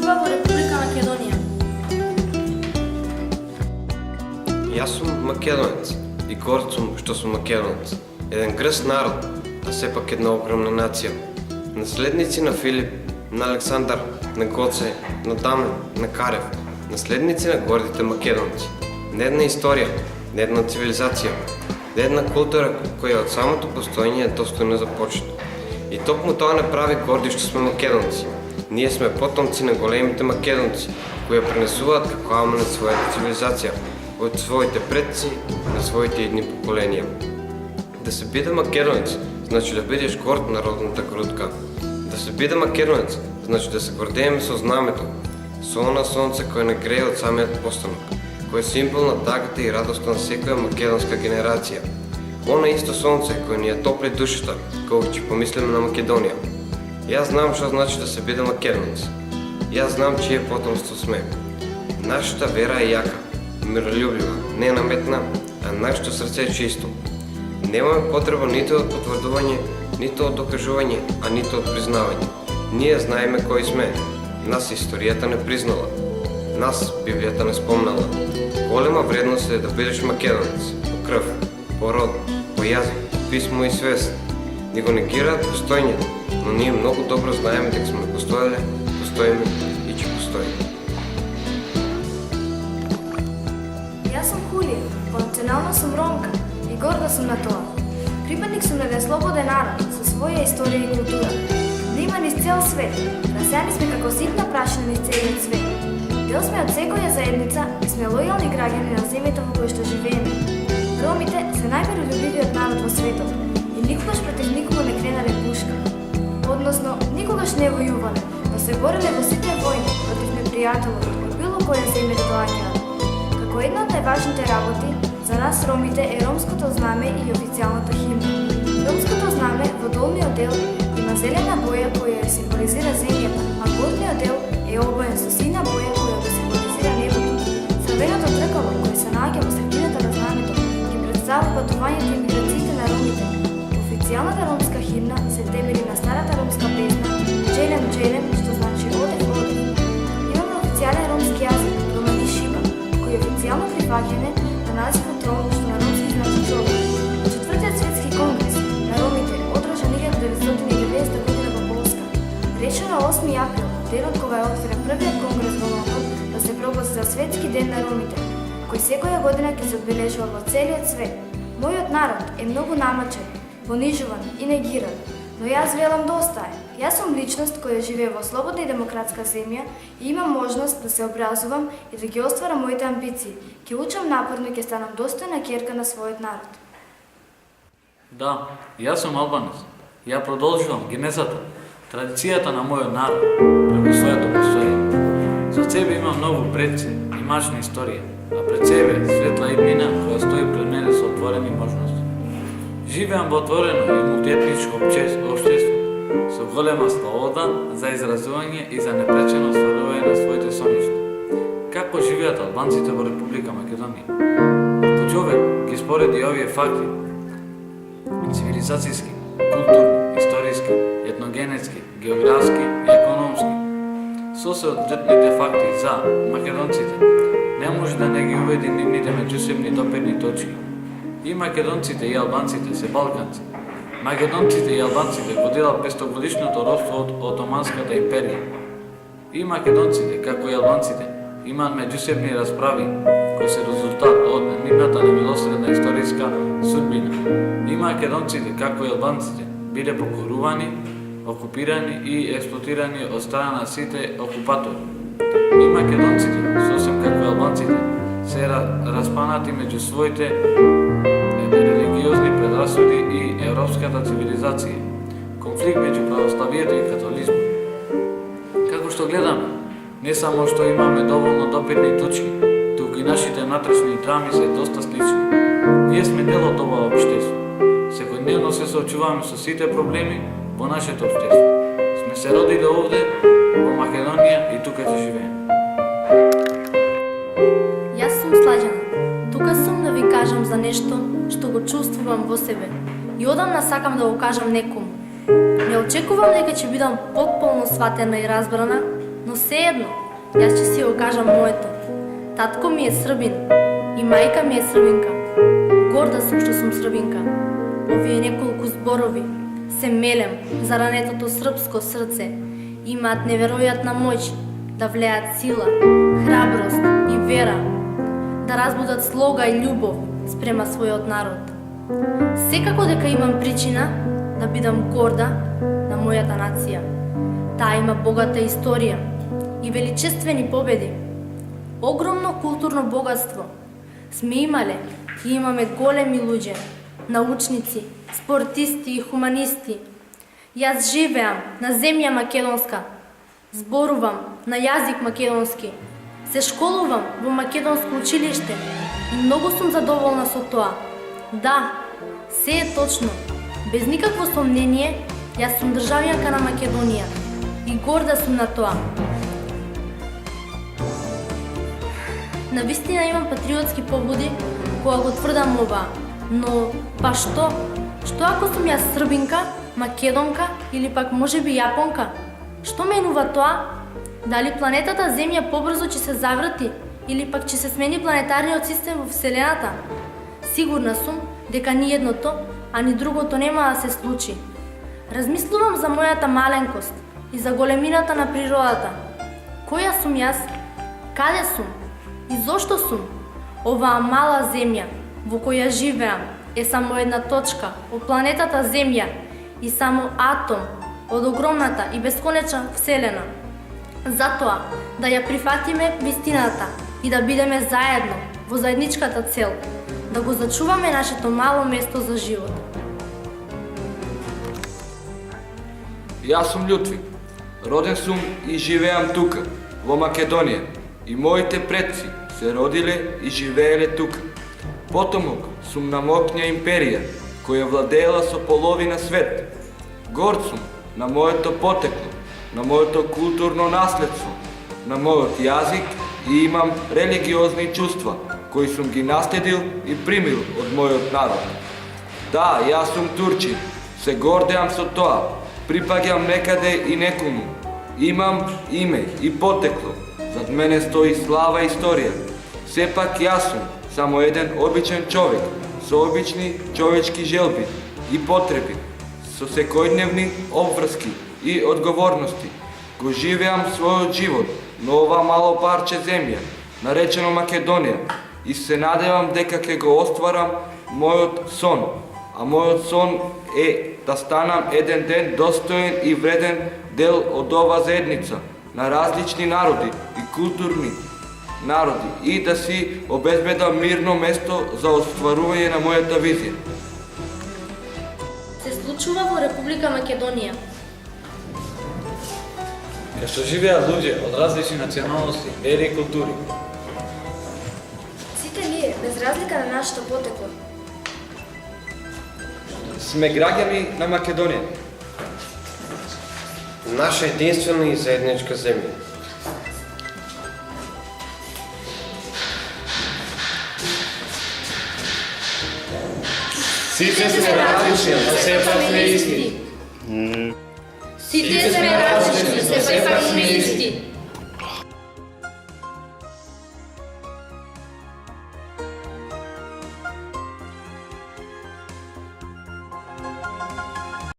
случува во Република Македонија? Јас сум македонец и горд сум што сум македонец. Еден грст народ, а сепак една огромна нација. Наследници на Филип, на Александар, на Гоце, на Дамен, на Карев, наследници на гордите македонци. Не една историја, не една цивилизација, не една култура која од самото постоење е достојна за почит. И токму тоа не прави горди што сме македонци. Ние сме потомци на големите македонци, кои ја пренесуваат како аманет својата цивилизација од своите предци на своите идни поколенија. Да се биде македонец значи да бидеш горд на родната грудка. Да се биде македонец значи да се гордееме со знамето, со она сонце кое не грее од самиот постанок, кој е символ на тагата и радоста на секоја македонска генерација. Она исто сонце кое ни ја топли душата, кога ќе помислиме на Македонија. Јас знам што значи да се биде македонец. Јас знам чие потомство сме. Нашата вера е јака, миролюбива, не наметна, а нашето срце е чисто. Немаме потреба ниту од потврдување, ниту од докажување, а ниту од признавање. Ние знаеме кои сме. Нас историјата не признала. Нас Библијата не спомнала. Голема вредност е да бидеш македонец, по крв, по род, по јазик, по писмо и свест. Ни го негираат постоењето, но ние многу добро знаеме дека сме постоеле, постоиме и ќе постоиме. Јас сум Хулија, по национално сум ромка и горда сум на тоа. Припадник сум на еден слободен народ со своја историја и култура. Нема низ цел свет, расејани сме како ситна прашина низ целиот свет. Дел сме од секоја заедница и сме лојални граѓани на земјата во која што живееме. Ромите се најмиролюбивиот народ во светот и никогаш против никого не кренале пушка. Односно, никогаш не војувале, но се бореле во сите војни против непријателот од било која земја да доаѓаат. Како една од најважните работи за нас ромите е ромското знаме и официјалната химна. Ромското знаме во долниот дел има зелена боја која ја символизира земјата, а горниот дел е обоен со сина боја која го символизира небото. Црвеното тркало кое се наоѓа во средината на знамето ги представува патувањето и миграциите на ромите. Официјалната ромска химна се темели на старата ромска песна Джелем Джелем, што значи одев одев. Имаме официјален ромски јазик, романи шиба, кој е официјално прифаќање на називот ром, што на ромски значи човек. Четвртиот светски конгрес на ромите одржан 1990 година во Полска. Решено 8 април, денот кога е отворен првиот конгрес во Лондон, да се прогласи за светски ден на ромите, кој секоја година ќе се одбележува во целиот свет. Мојот народ е многу намачен, понижуван и негиран, но јас велам доста е. Јас сум личност која живее во слободна и демократска земја и имам можност да се образувам и да ги остварам моите амбиции. Ќе учам напорно и ќе станам достојна ќерка на својот народ. Да, јас сум албанец. Ја продолжувам генезата, традицијата на мојот народ преку своето постоење. За себе имам многу предци и мачна историја, а пред себе светла иднина која стои пред мене со отворени можности. Живеам во отворено и мултиетничко општество, со голема слобода за изразување и за непречено остварување на своите соништа. Како живеат албанците во Република Македонија? Ако човек ги спореди овие факти, цивилизацијски, културни, историски, етногенетски, географски и економски, со соодветните факти за македонците, не може да не ги уведи нивните меѓусебни допирни точки. И македонците и албанците се балканци. Македонците и албанците го делат 500-годишното робство од Отоманската империја. И македонците, како и албанците, имаат меѓусебни расправи, кои се резултат од нивната немилосредна историска судбина. И македонците, како и албанците, биле покорувани, окупирани и експлоатирани од страна на сите окупатори. И македонците, сосем како и албанците, се распанати меѓу своите религиозни предрасуди и европската цивилизација, конфликт меѓу православието и католизмот. Како што гледаме, не само што имаме доволно допирни точки, туку и нашите внатрешни драми се доста слични. Ние сме дел од ова општество. Секојдневно се соочуваме со сите проблеми во нашето општество. Сме се родили овде, во Македонија и тука ќе живееме. Јас сум Сладжана. Тука сум да ви кажам за нешто што го чувствувам во себе и одамна сакам да го кажам некому. Не очекувам дека ќе бидам потполно сватена и разбрана, Но sejedno, јас ќе си го кажам моето. Татко ми е србин и мајка ми е србинка. Горда сум што сум србинка. Овие неколку зборови се мелем за ранетото српско срце. Имаат неверојатна моќ да влеат сила, храброст и вера, да разбудат слога и љубов спрема својот народ. Секако дека имам причина да бидам горда на мојата нација. Таа има богата историја и величествени победи. Огромно културно богатство сме имале и имаме големи луѓе, научници, спортисти и хуманисти. Јас живеам на земја македонска, зборувам на јазик македонски, се школувам во македонско училиште и многу сум задоволна со тоа. Да, се е точно. Без никакво сомнение, јас сум државјанка на Македонија и горда сум на тоа. Навистина имам патриотски побуди кога го тврдам ова, но па што? Што ако сум јас србинка, македонка или пак можеби јапонка? Што менува тоа? Дали планетата Земја побрзо ќе се заврти или пак ќе се смени планетарниот систем во Вселената? Сигурна сум дека ни едното, а ни другото нема да се случи. Размислувам за мојата маленкост и за големината на природата. Која сум јас? Каде сум? И зошто сум? Оваа мала земја во која живеам е само една точка од планетата Земја и само атом од огромната и бесконечна Вселена. Затоа да ја прифатиме вистината и да бидеме заедно во заедничката цел, да го зачуваме нашето мало место за живот. Јас сум Љутвик. Роден сум и живеам тука, во Македонија. И моите предци се родиле и живееле тука. Потомок сум на моќна империја, која владеела со половина свет. Горд сум на моето потекло, на моето културно наследство, на мојот јазик и имам религиозни чувства, кои сум ги наследил и примил од мојот народ. Да, јас сум турчин, се гордеам со тоа, припаѓам некаде и некому. Имам име и потекло, зад мене стои слава и историја. Сепак јас сум само еден обичен човек, со обични човечки желби и потреби, со секојдневни обврски и одговорности. Го живеам својот живот на ова мало парче земја, наречено Македонија, и се надевам дека ќе го остварам мојот сон. А мојот сон е да станам еден ден достоен и вреден дел од ова заедница на различни народи и културни народи и да си обезбедам мирно место за остварување на мојата визија. Се случува во Република Македонија. Кај што живеат луѓе од различни националности, вери и култури. Сите ние, без разлика на нашето потекло, Сме граѓани на Македонија. Наша единствена и заедничка земја. Сите сме различни, но сепак сме исти. Сите сме различни, сепак сме исти.